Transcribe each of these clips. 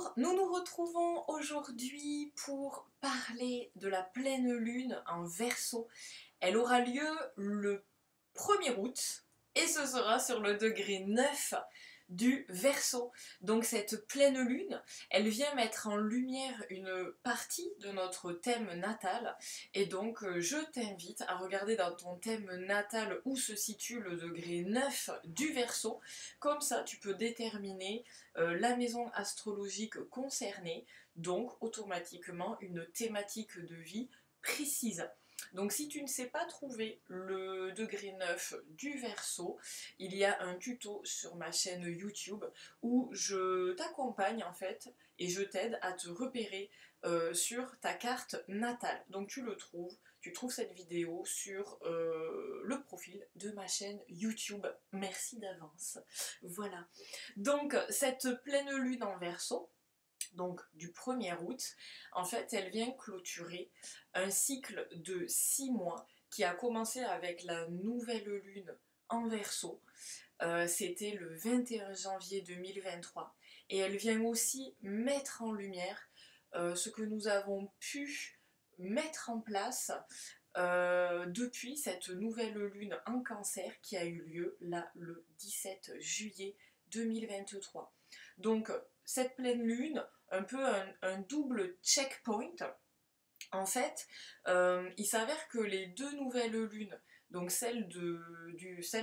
Bonjour, nous nous retrouvons aujourd'hui pour parler de la pleine lune en Verseau. Elle aura lieu le 1er août et ce sera sur le degré 9 du Verseau. Donc cette pleine lune, elle vient mettre en lumière une partie de notre thème natal et donc je t'invite à regarder dans ton thème natal où se situe le degré 9 du Verseau. Comme ça, tu peux déterminer la maison astrologique concernée, donc automatiquement une thématique de vie précise. Donc si tu ne sais pas trouver le degré 9 du Verseau, il y a un tuto sur ma chaîne YouTube où je t'accompagne en fait et je t'aide à te repérer sur ta carte natale. Donc tu trouves cette vidéo sur le profil de ma chaîne YouTube. Merci d'avance. Voilà. Donc cette pleine lune en Verseau, donc du 1er août, en fait elle vient clôturer un cycle de 6 mois qui a commencé avec la nouvelle lune en Verseau. C'était le 21 janvier 2023 et elle vient aussi mettre en lumière ce que nous avons pu mettre en place depuis cette nouvelle lune en Cancer qui a eu lieu là le 17 juillet 2023. Donc cette pleine lune, un peu un double checkpoint. En fait, il s'avère que les deux nouvelles lunes, donc celle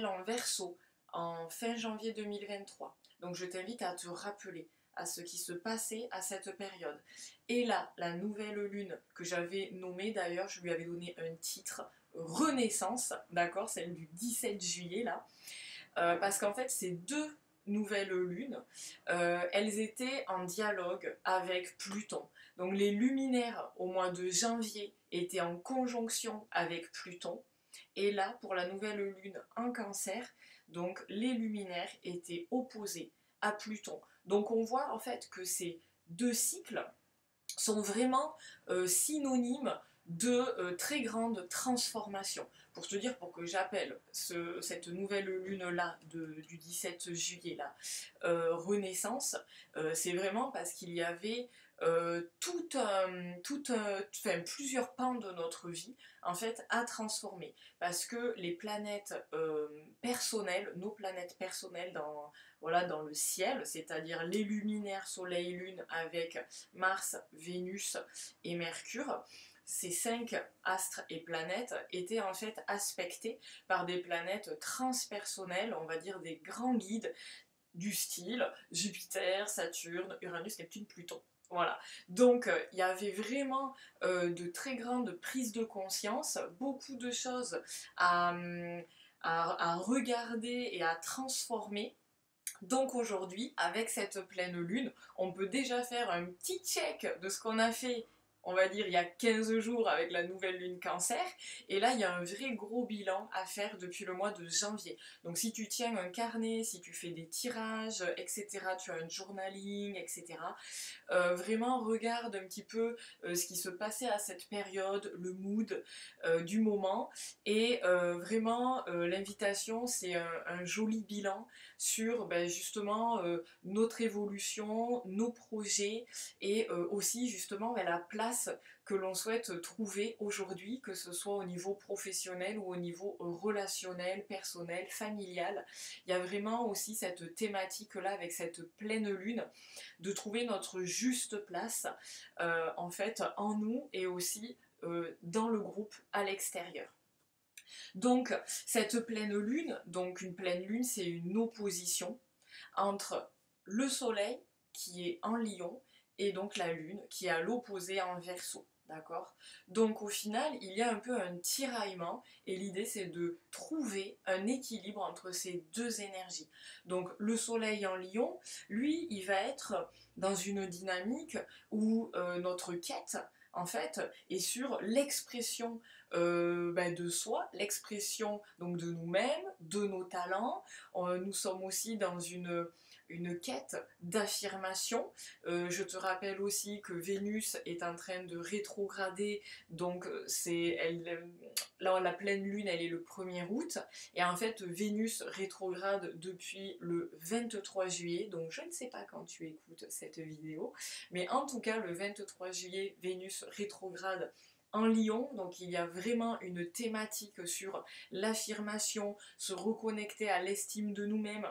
en Verseau en fin janvier 2023, donc je t'invite à te rappeler à ce qui se passait à cette période. Et là, la nouvelle lune que j'avais nommée, d'ailleurs, je lui avais donné un titre, Renaissance, d'accord, celle du 17 juillet là, parce qu'en fait, ces deux nouvelles lunes, elles étaient en dialogue avec Pluton. Donc les luminaires au mois de janvier étaient en conjonction avec Pluton. Et là, pour la nouvelle lune en Cancer, donc les luminaires étaient opposés à Pluton. Donc on voit en fait que ces deux cycles sont vraiment synonymes de très grande transformation. Pour te dire, pour que j'appelle cette nouvelle lune-là du 17 juillet, là, Renaissance, c'est vraiment parce qu'il y avait plusieurs pans de notre vie en fait à transformer parce que les planètes personnelles, nos planètes personnelles dans le ciel, c'est-à-dire les luminaires Soleil Lune avec Mars, Vénus et Mercure, ces 5 astres et planètes étaient en fait aspectés par des planètes transpersonnelles, on va dire des grands guides du style Jupiter, Saturne, Uranus, Neptune, Pluton. Voilà, donc il y avait vraiment de très grandes prises de conscience, beaucoup de choses à regarder et à transformer. Donc aujourd'hui, avec cette pleine lune, on peut déjà faire un petit check de ce qu'on a fait, on va dire, il y a 15 jours avec la nouvelle lune Cancer. Et là, il y a un vrai gros bilan à faire depuis le mois de janvier. Donc si tu tiens un carnet, si tu fais des tirages, etc., tu as un journaling, etc., vraiment regarde un petit peu ce qui se passait à cette période, le mood du moment. Et vraiment, l'invitation, c'est un joli bilan sur justement notre évolution, nos projets et aussi justement la place que l'on souhaite trouver aujourd'hui, que ce soit au niveau professionnel ou au niveau relationnel, personnel, familial. Il y a vraiment aussi cette thématique-là avec cette pleine lune, de trouver notre juste place en fait en nous et aussi dans le groupe à l'extérieur. Donc cette pleine lune, donc une pleine lune, c'est une opposition entre le soleil qui est en Lion et donc la lune qui est à l'opposé en Verseau. D'accord? Donc au final, il y a un peu un tiraillement et l'idée c'est de trouver un équilibre entre ces deux énergies. Donc le soleil en Lion, lui, il va être dans une dynamique où notre quête en fait est sur l'expression de soi, l'expression donc de nous-mêmes, de nos talents. Nous sommes aussi dans une quête d'affirmation. Je te rappelle aussi que Vénus est en train de rétrograder, donc là la pleine lune elle est le 1er août, et en fait Vénus rétrograde depuis le 23 juillet, donc je ne sais pas quand tu écoutes cette vidéo, mais en tout cas le 23 juillet Vénus rétrograde en Lion, donc il y a vraiment une thématique sur l'affirmation, se reconnecter à l'estime de nous-mêmes,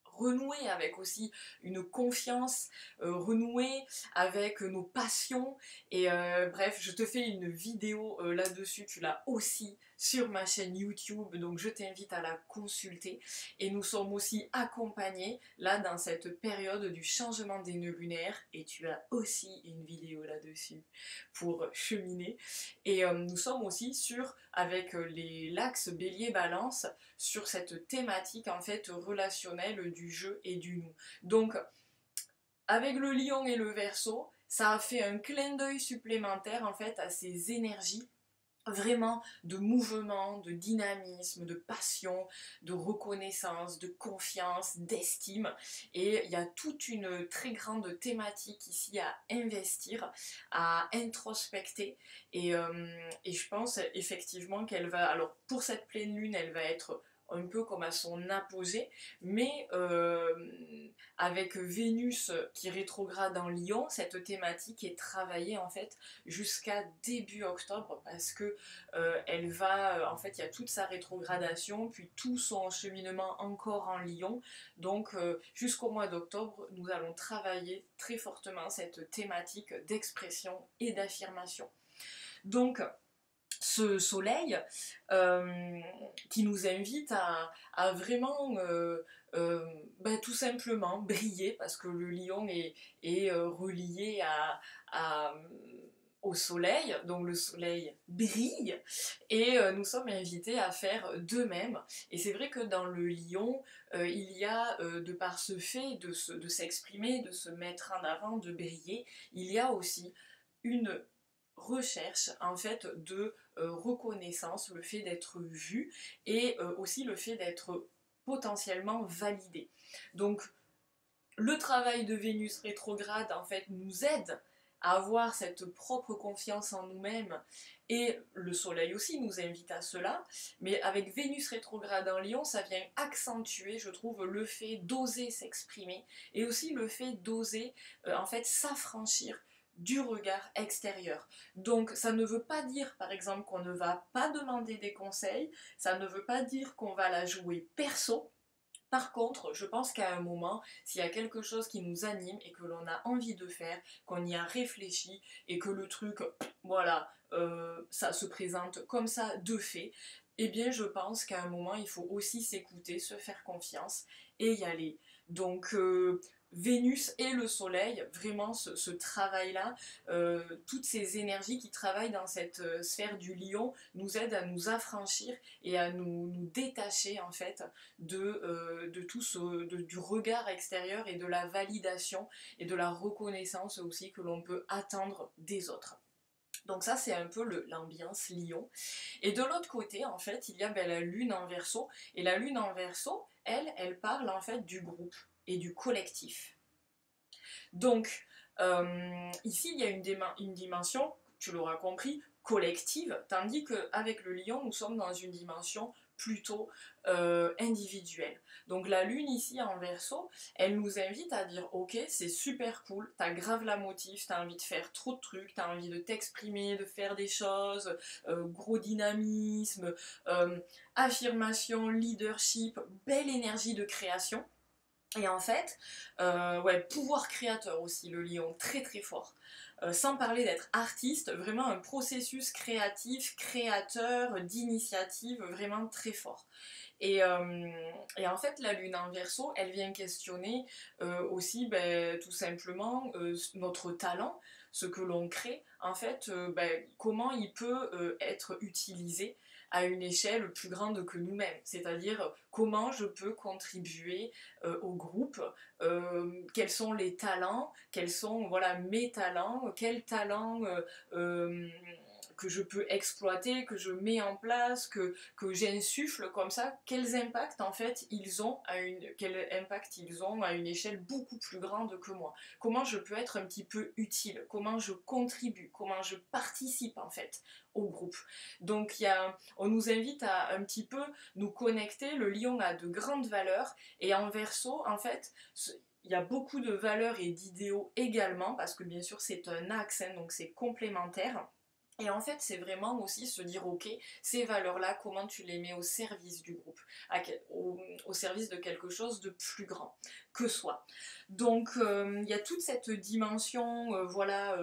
renouer avec aussi une confiance, renouer avec nos passions, et bref, je te fais une vidéo là-dessus, tu l'as aussi sur ma chaîne YouTube, donc je t'invite à la consulter. Et nous sommes aussi accompagnés là dans cette période du changement des nœuds lunaires, et tu as aussi une vidéo là-dessus pour cheminer. Et nous sommes aussi avec l'axe Bélier-Balance, sur cette thématique en fait relationnelle du jeu et du nous. Donc avec le Lion et le Verseau, ça a fait un clin d'œil supplémentaire en fait à ces énergies vraiment de mouvement, de dynamisme, de passion, de reconnaissance, de confiance, d'estime. Et il y a toute une très grande thématique ici à investir, à introspecter. Et je pense effectivement qu'elle va... Alors pour cette pleine lune, elle va être un peu comme à son apogée, mais avec Vénus qui rétrograde en Lion, cette thématique est travaillée en fait jusqu'à début octobre, parce que elle va, en fait, il y a toute sa rétrogradation, puis tout son cheminement encore en Lion. Donc, jusqu'au mois d'octobre, nous allons travailler très fortement cette thématique d'expression et d'affirmation. Donc, ce soleil qui nous invite à vraiment tout simplement briller, parce que le lion est relié au soleil, donc le soleil brille, et nous sommes invités à faire de même. Et c'est vrai que dans le lion, il y a, de par ce fait de s'exprimer, de se mettre en avant, de briller, il y a aussi une recherche en fait de reconnaissance, le fait d'être vu, et aussi le fait d'être potentiellement validé. Donc le travail de Vénus rétrograde en fait nous aide à avoir cette propre confiance en nous-mêmes, et le soleil aussi nous invite à cela, mais avec Vénus rétrograde en Lion, ça vient accentuer, je trouve, le fait d'oser s'exprimer, et aussi le fait d'oser en fait s'affranchir du regard extérieur. Donc ça ne veut pas dire par exemple qu'on ne va pas demander des conseils, ça ne veut pas dire qu'on va la jouer perso. Par contre, je pense qu'à un moment, s'il y a quelque chose qui nous anime et que l'on a envie de faire, qu'on y a réfléchi et que le truc, voilà, ça se présente comme ça de fait, eh bien je pense qu'à un moment, il faut aussi s'écouter, se faire confiance et y aller. Donc Vénus et le Soleil, vraiment ce travail-là, toutes ces énergies qui travaillent dans cette sphère du lion nous aident à nous affranchir et à nous détacher en fait de tout du regard extérieur et de la validation et de la reconnaissance aussi que l'on peut attendre des autres. Donc ça c'est un peu l'ambiance lion. Et de l'autre côté en fait il y a la lune en Verseau, et la lune en Verseau elle parle en fait du groupe et du collectif. Donc ici il y a une dimension, tu l'auras compris, collective, tandis qu'avec le lion nous sommes dans une dimension plutôt individuelle. Donc la lune ici en Verseau, elle nous invite à dire ok c'est super cool, t'as grave la motive, t'as envie de faire trop de trucs, t'as envie de t'exprimer, de faire des choses, gros dynamisme, affirmation, leadership, belle énergie de création. Et en fait, ouais, pouvoir créateur aussi, le lion, très très fort. Sans parler d'être artiste, vraiment un processus créatif, créateur, d'initiative, vraiment très fort. Et en fait, la lune en Verseau, elle vient questionner aussi tout simplement notre talent, ce que l'on crée, en fait, comment il peut être utilisé à une échelle plus grande que nous-mêmes. C'est-à-dire comment je peux contribuer au groupe, quels sont les talents, quels sont voilà, mes talents, quels talents que je peux exploiter, que je mets en place, que j'insuffle comme ça, quels impacts en fait ils ont quel impact ils ont à une échelle beaucoup plus grande que moi. Comment je peux être un petit peu utile, comment je contribue, comment je participe en fait au groupe. Donc on nous invite à un petit peu nous connecter. Le lion a de grandes valeurs et en verso en fait il y a beaucoup de valeurs et d'idéaux également, parce que bien sûr c'est un axe, hein, donc c'est complémentaire. Et en fait, c'est vraiment aussi se dire, ok, ces valeurs-là, comment tu les mets au service du groupe, au service de quelque chose de plus grand que soi. Donc, il y a toute cette dimension, voilà,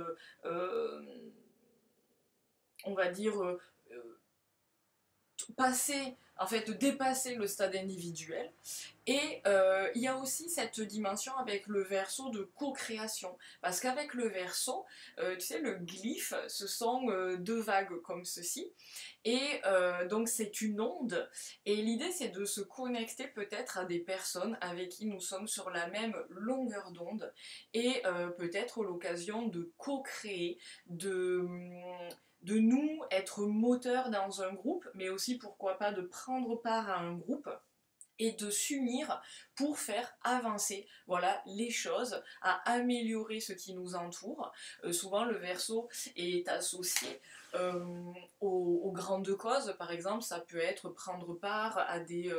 on va dire, passer, en fait, dépasser le stade individuel. Et il y a aussi cette dimension avec le verso de co-création. Parce qu'avec le verso, tu sais, le glyphe, ce sont deux vagues comme ceci. Et donc c'est une onde. Et l'idée c'est de se connecter peut-être à des personnes avec qui nous sommes sur la même longueur d'onde. Et peut-être l'occasion de co-créer, de nous être moteurs dans un groupe, mais aussi pourquoi pas de prendre part à un groupe et de s'unir pour faire avancer, voilà, les choses, à améliorer ce qui nous entoure. Souvent le Verseau est associé aux grandes causes, par exemple ça peut être prendre part à des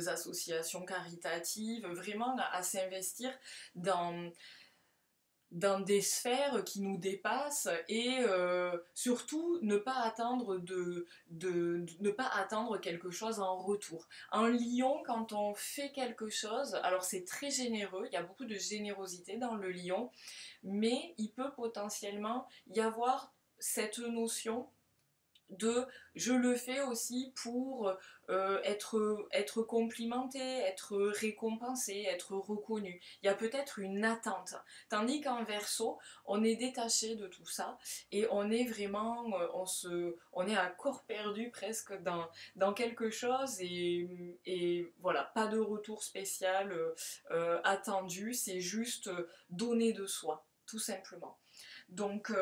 associations caritatives, vraiment à s'investir dans des sphères qui nous dépassent et surtout ne pas attendre ne pas attendre quelque chose en retour. Un lion, quand on fait quelque chose, alors c'est très généreux, il y a beaucoup de générosité dans le lion, mais il peut potentiellement y avoir cette notion de je le fais aussi pour être complimenté, être récompensé, être reconnu. Il y a peut-être une attente. Tandis qu'en verso, on est détaché de tout ça et on est vraiment, on est à corps perdu presque dans quelque chose et voilà, pas de retour spécial attendu, c'est juste donner de soi, tout simplement. Donc,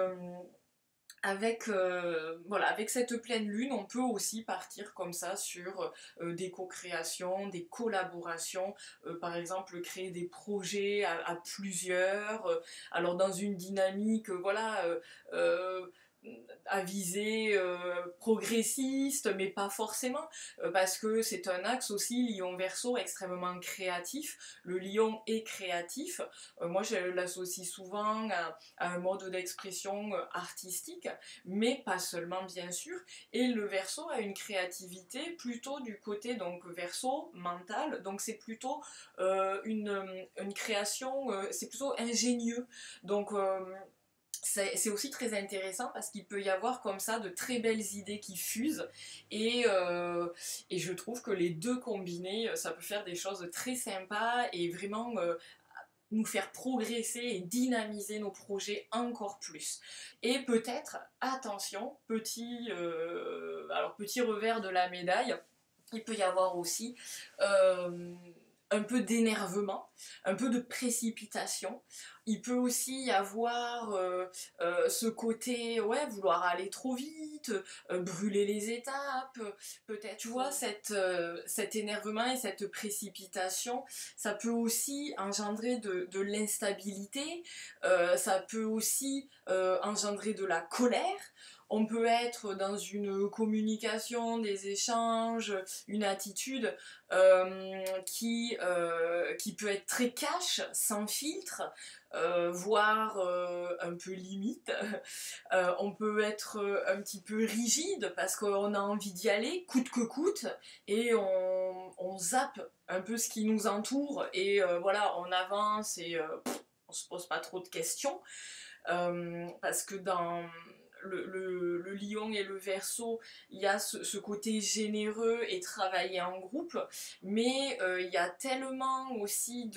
voilà, avec cette pleine lune, on peut aussi partir comme ça sur des co-créations, des collaborations, par exemple créer des projets à plusieurs, alors dans une dynamique, voilà, à visée progressiste, mais pas forcément, parce que c'est un axe aussi lion-verso extrêmement créatif. Le lion est créatif. Moi, je l'associe souvent à un mode d'expression artistique, mais pas seulement, bien sûr. Et le verso a une créativité plutôt du côté, donc, verso, mental, donc c'est plutôt une création, c'est plutôt ingénieux. Donc, c'est aussi très intéressant parce qu'il peut y avoir comme ça de très belles idées qui fusent et je trouve que les deux combinés, ça peut faire des choses très sympas et vraiment nous faire progresser et dynamiser nos projets encore plus. Et peut-être, attention, alors petit revers de la médaille, il peut y avoir aussi un peu d'énervement, un peu de précipitation. Il peut aussi y avoir ce côté, ouais, vouloir aller trop vite, brûler les étapes, peut-être, tu vois, cet énervement et cette précipitation, ça peut aussi engendrer de l'instabilité, ça peut aussi engendrer de la colère. On peut être dans une communication, des échanges, une attitude qui peut être très cash, sans filtre, voire un peu limite. On peut être un petit peu rigide parce qu'on a envie d'y aller, coûte que coûte, et on zappe un peu ce qui nous entoure, et voilà, on avance et on se pose pas trop de questions. Parce que dans le lion et le verso, il y a ce côté généreux et travailler en groupe, mais il y a tellement aussi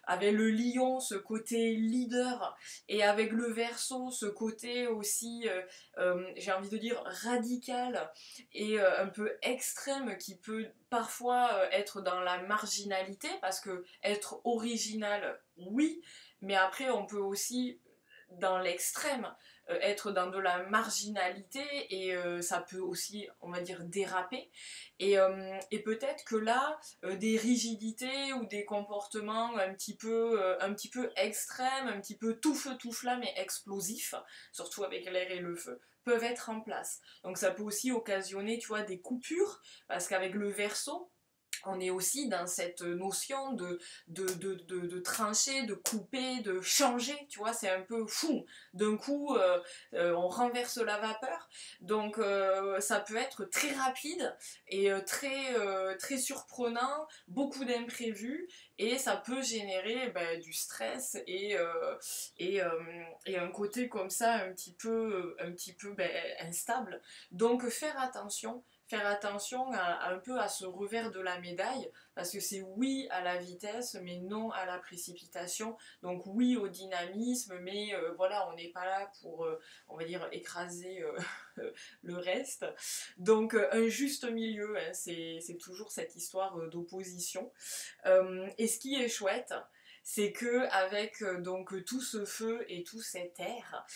avec le lion, ce côté leader, et avec le verso, ce côté aussi, j'ai envie de dire, radical et un peu extrême, qui peut parfois être dans la marginalité, parce que être original, oui, mais après on peut aussi dans l'extrême, être dans de la marginalité et ça peut aussi, on va dire, déraper. Et peut-être que là, des rigidités ou des comportements un petit peu extrêmes, un petit peu tout feu tout flamme et explosifs, surtout avec l'air et le feu, peuvent être en place. Donc ça peut aussi occasionner, tu vois, des coupures, parce qu'avec le Verseau, on est aussi dans cette notion de trancher, de couper, de changer, tu vois, c'est un peu fou. D'un coup, on renverse la vapeur, donc ça peut être très rapide et très surprenant, beaucoup d'imprévus, et ça peut générer ben, du stress et, euh, et un côté comme ça un petit peu ben, instable. Donc faire attention un peu à ce revers de la médaille, parce que c'est oui à la vitesse, mais non à la précipitation. Donc oui au dynamisme, mais voilà, on n'est pas là pour, on va dire, écraser le reste. Donc un juste milieu, hein, c'est toujours cette histoire d'opposition. Et ce qui est chouette, c'est que avec donc tout ce feu et tout cet air,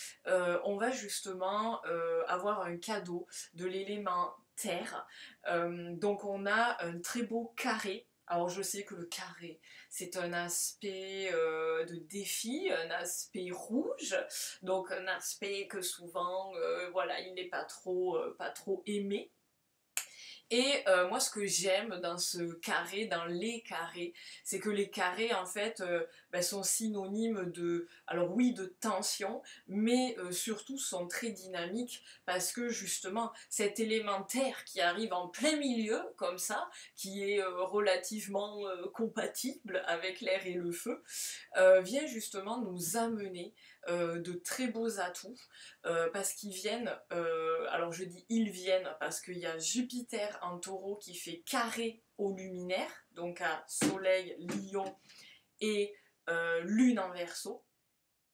on va justement avoir un cadeau de l'élément terre. Donc on a un très beau carré. Alors je sais que le carré, c'est un aspect de défi, un aspect rouge, donc un aspect que souvent, voilà, il n'est pas trop aimé. Et moi, ce que j'aime dans ce carré, dans les carrés, c'est que les carrés, en fait, ben, sont synonymes de, alors oui, de tension, mais surtout sont très dynamiques parce que justement, cet élémentaire qui arrive en plein milieu, comme ça, qui est relativement compatible avec l'air et le feu, vient justement nous amener de très beaux atouts parce qu'ils viennent, alors je dis ils viennent parce qu'il y a Jupiter en taureau qui fait carré au luminaire, donc à Soleil, Lion et Lune en Verseau.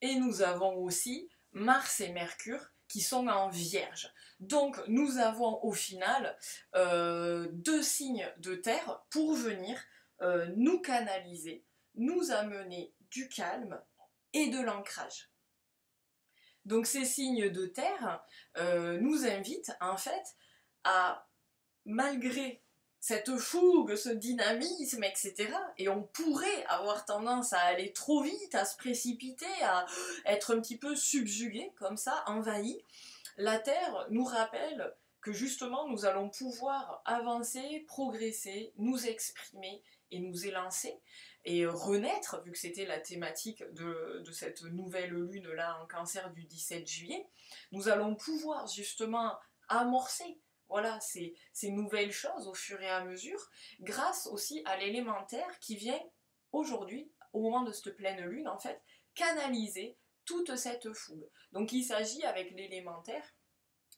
Et nous avons aussi Mars et Mercure qui sont en Vierge. Donc nous avons au final deux signes de terre pour venir nous canaliser, nous amener du calme et de l'ancrage. Donc ces signes de terre nous invitent en fait à, malgré cette fougue, ce dynamisme, etc., et on pourrait avoir tendance à aller trop vite, à se précipiter, à être un petit peu subjugué, comme ça, envahi, la Terre nous rappelle que justement nous allons pouvoir avancer, progresser, nous exprimer et nous élancer et renaître, vu que c'était la thématique de cette nouvelle lune là en Cancer du 17 juillet, nous allons pouvoir justement amorcer voilà, ces nouvelles choses au fur et à mesure, grâce aussi à l'élémentaire qui vient aujourd'hui, au moment de cette pleine lune en fait, canaliser toute cette fougue. Donc il s'agit avec l'élémentaire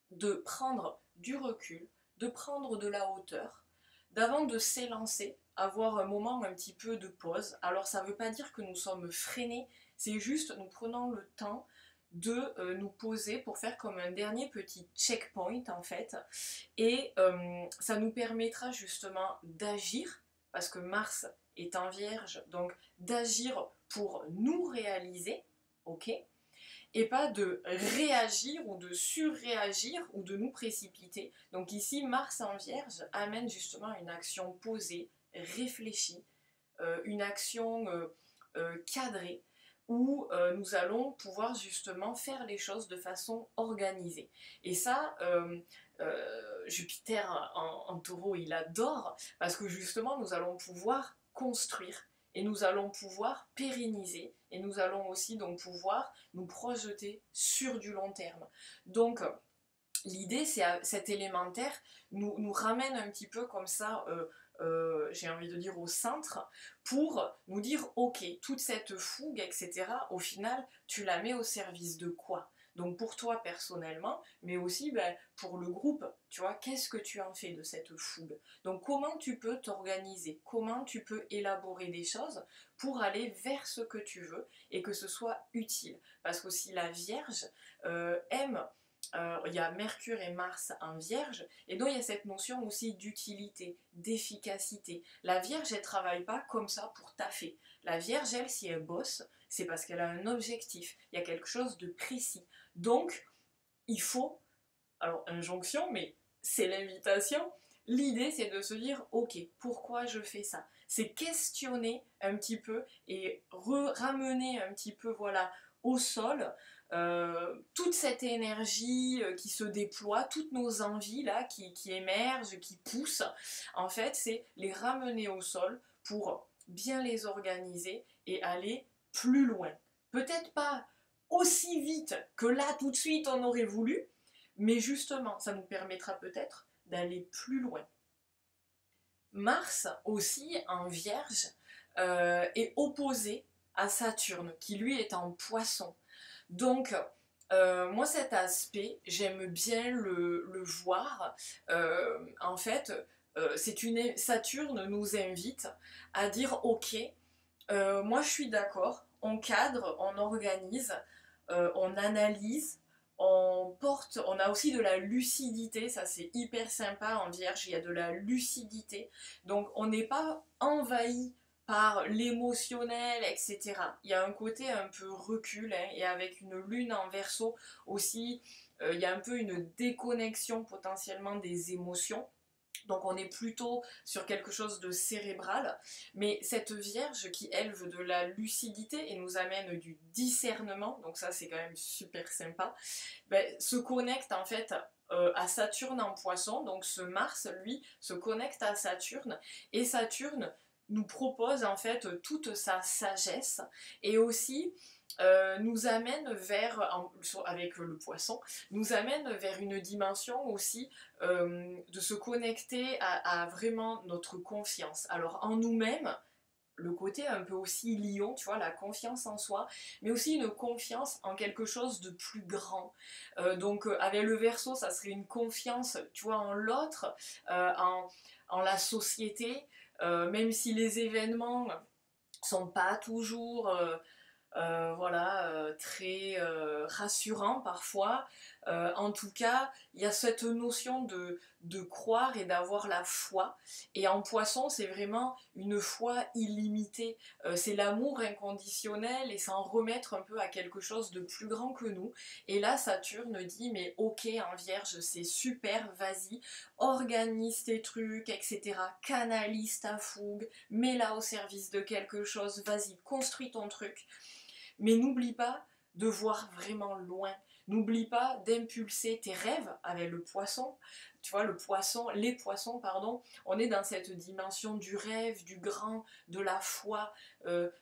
de prendre du recul, de prendre de la hauteur, d'avant de s'élancer, avoir un moment un petit peu de pause. Alors ça ne veut pas dire que nous sommes freinés, c'est juste nous prenons le temps de nous poser pour faire comme un dernier petit checkpoint en fait. Et ça nous permettra justement d'agir, parce que Mars est en Vierge, donc d'agir pour nous réaliser, ok, et pas de réagir ou de surréagir ou de nous précipiter. Donc ici, Mars en Vierge amène justement une action posée, réfléchie, une action cadrée, où nous allons pouvoir justement faire les choses de façon organisée. Et ça, Jupiter en taureau, il adore, parce que justement, nous allons pouvoir construire et nous allons pouvoir pérenniser et nous allons aussi donc pouvoir nous projeter sur du long terme. Donc l'idée, c'est cet élémentaire nous ramène un petit peu comme ça, j'ai envie de dire au centre, pour nous dire ok, toute cette fougue, etc., au final, tu la mets au service de quoi? Donc pour toi personnellement, mais aussi ben, pour le groupe, tu vois, qu'est-ce que tu en fais de cette fougue? Donc comment tu peux t'organiser? Comment tu peux élaborer des choses pour aller vers ce que tu veux et que ce soit utile? Parce qu'aussi la Vierge aime il y a Mercure et Mars en Vierge, et donc il y a cette notion aussi d'utilité, d'efficacité. La Vierge, elle ne travaille pas comme ça pour taffer. La Vierge, elle, si elle bosse, c'est parce qu'elle a un objectif, il y a quelque chose de précis. Donc, il faut, alors injonction, mais c'est l'invitation, l'idée c'est de se dire, ok, pourquoi je fais ça? C'est questionner un petit peu et ramener un petit peu, voilà, au sol, toute cette énergie qui se déploie, toutes nos envies là qui émergent, qui poussent, en fait, c'est les ramener au sol pour bien les organiser et aller plus loin. Peut-être pas aussi vite que là tout de suite on aurait voulu, mais justement, ça nous permettra peut-être d'aller plus loin. Mars aussi en Vierge est opposé à Saturne, qui lui est en Poisson. Donc, moi cet aspect, j'aime bien le voir. En fait, Saturne nous invite à dire ok, moi je suis d'accord, on cadre, on organise, on analyse, on a aussi de la lucidité, ça c'est hyper sympa en Vierge, il y a de la lucidité, donc on n'est pas envahi par l'émotionnel, etc. Il y a un côté un peu recul, hein, et avec une lune en Verseau aussi, il y a un peu une déconnexion potentiellement des émotions. Donc on est plutôt sur quelque chose de cérébral, mais cette Vierge qui elle veut de la lucidité et nous amène du discernement, donc ça c'est quand même super sympa, ben, se connecte en fait à Saturne en Poisson, donc ce Mars lui se connecte à Saturne et Saturne nous propose en fait toute sa sagesse et aussi nous amène avec le poisson, nous amène vers une dimension aussi de se connecter à vraiment notre confiance. Alors en nous-mêmes, le côté un peu aussi lion, tu vois, la confiance en soi, mais aussi une confiance en quelque chose de plus grand. Donc avec le Verseau, ça serait une confiance, tu vois, en l'autre, en la société, même si les événements sont pas toujours voilà, très rassurant parfois. En tout cas, il y a cette notion de croire et d'avoir la foi. Et en Poisson, c'est vraiment une foi illimitée. C'est l'amour inconditionnel et s'en remettre un peu à quelque chose de plus grand que nous. Et là, Saturne dit, mais ok, en Vierge, c'est super, vas-y, organise tes trucs, etc. Canalise ta fougue, mets-la au service de quelque chose, vas-y, construis ton truc. Mais n'oublie pas de voir vraiment loin. N'oublie pas d'impulser tes rêves avec le poisson. Tu vois, les poissons, pardon, on est dans cette dimension du rêve, du grand, de la foi,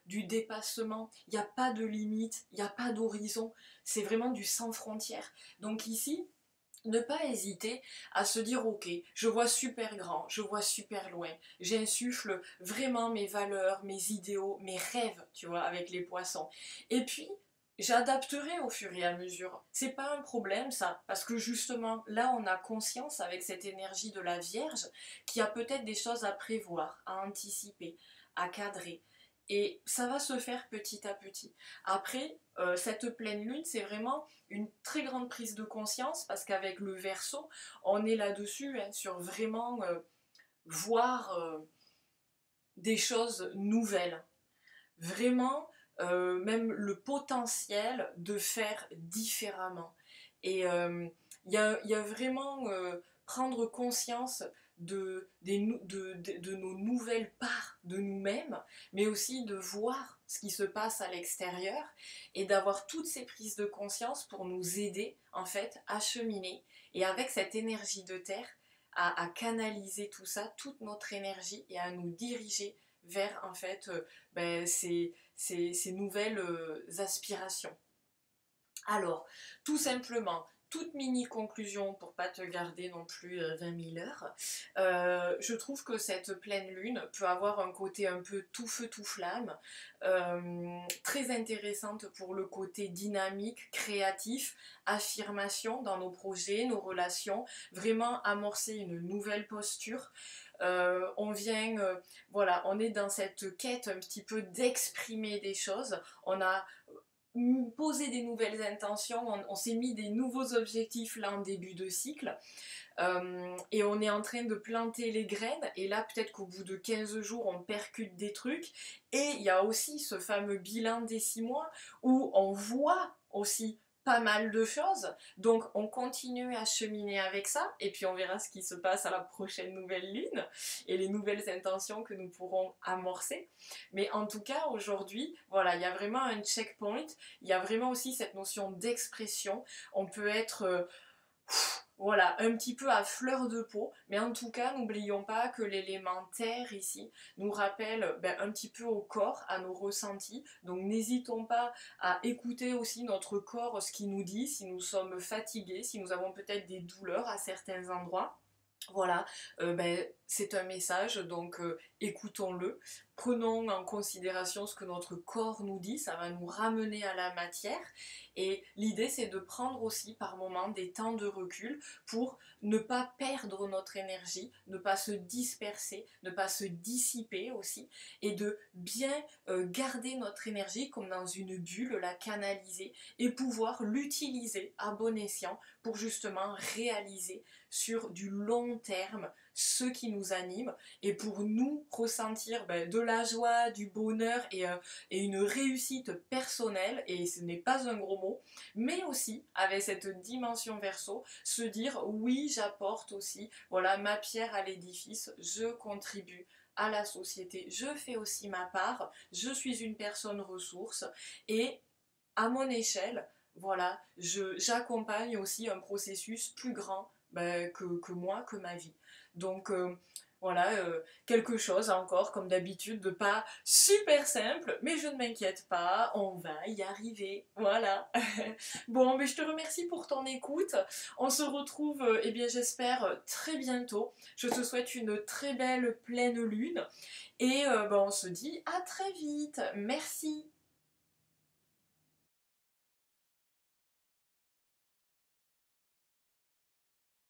du dépassement. Il n'y a pas de limite, il n'y a pas d'horizon. C'est vraiment du sans frontières. Donc ici, ne pas hésiter à se dire ok, je vois super grand, je vois super loin, j'insuffle vraiment mes valeurs, mes idéaux, mes rêves, tu vois, avec les poissons. Et puis, j'adapterai au fur et à mesure. C'est pas un problème ça, parce que justement, là on a conscience avec cette énergie de la Vierge qu'il y a peut-être des choses à prévoir, à anticiper, à cadrer. Et ça va se faire petit à petit. Après, cette pleine lune, c'est vraiment une très grande prise de conscience parce qu'avec le Verseau, on est là-dessus, hein, sur vraiment voir des choses nouvelles. Vraiment, même le potentiel de faire différemment. Et y a vraiment prendre conscience de nos nouvelles parts de nous-mêmes, mais aussi de voir ce qui se passe à l'extérieur et d'avoir toutes ces prises de conscience pour nous aider en fait à cheminer et avec cette énergie de terre à canaliser tout ça, toute notre énergie et à nous diriger vers en fait ces nouvelles aspirations. Alors, tout simplement, toute mini conclusion pour pas te garder non plus 20 000 heures, je trouve que cette pleine lune peut avoir un côté un peu tout feu tout flamme, très intéressante pour le côté dynamique, créatif, affirmation dans nos projets, nos relations, vraiment amorcer une nouvelle posture. On vient, voilà, on est dans cette quête un petit peu d'exprimer des choses. On a poser des nouvelles intentions, on s'est mis des nouveaux objectifs là en début de cycle. Et on est en train de planter les graines, et là peut-être qu'au bout de 15 jours on percute des trucs, et il y a aussi ce fameux bilan des 6 mois où on voit aussi pas mal de choses, donc on continue à cheminer avec ça, et puis on verra ce qui se passe à la prochaine nouvelle lune, et les nouvelles intentions que nous pourrons amorcer. Mais en tout cas aujourd'hui, voilà, il y a vraiment un checkpoint, il y a vraiment aussi cette notion d'expression, on peut être voilà, un petit peu à fleur de peau, mais en tout cas, n'oublions pas que l'élément terre ici nous rappelle un petit peu au corps, à nos ressentis, donc n'hésitons pas à écouter aussi notre corps, ce qu'il nous dit, si nous sommes fatigués, si nous avons peut-être des douleurs à certains endroits. Voilà, c'est un message, donc écoutons-le, prenons en considération ce que notre corps nous dit, ça va nous ramener à la matière, et l'idée c'est de prendre aussi par moments des temps de recul pour ne pas perdre notre énergie, ne pas se disperser, ne pas se dissiper aussi, et de bien garder notre énergie comme dans une bulle, la canaliser, et pouvoir l'utiliser à bon escient pour justement réaliser sur du long terme ce qui nous anime, et pour nous ressentir de la joie, du bonheur et une réussite personnelle, et ce n'est pas un gros mot, mais aussi avec cette dimension verso, se dire oui, j'apporte aussi voilà ma pierre à l'édifice, je contribue à la société, je fais aussi ma part, je suis une personne ressource, et à mon échelle, voilà, j'accompagne aussi un processus plus grand que moi, que ma vie. Donc voilà, quelque chose encore, comme d'habitude, de pas super simple, mais je ne m'inquiète pas, on va y arriver, voilà. Bon, mais je te remercie pour ton écoute, on se retrouve, eh bien j'espère, très bientôt. Je te souhaite une très belle pleine lune, et on se dit à très vite, merci.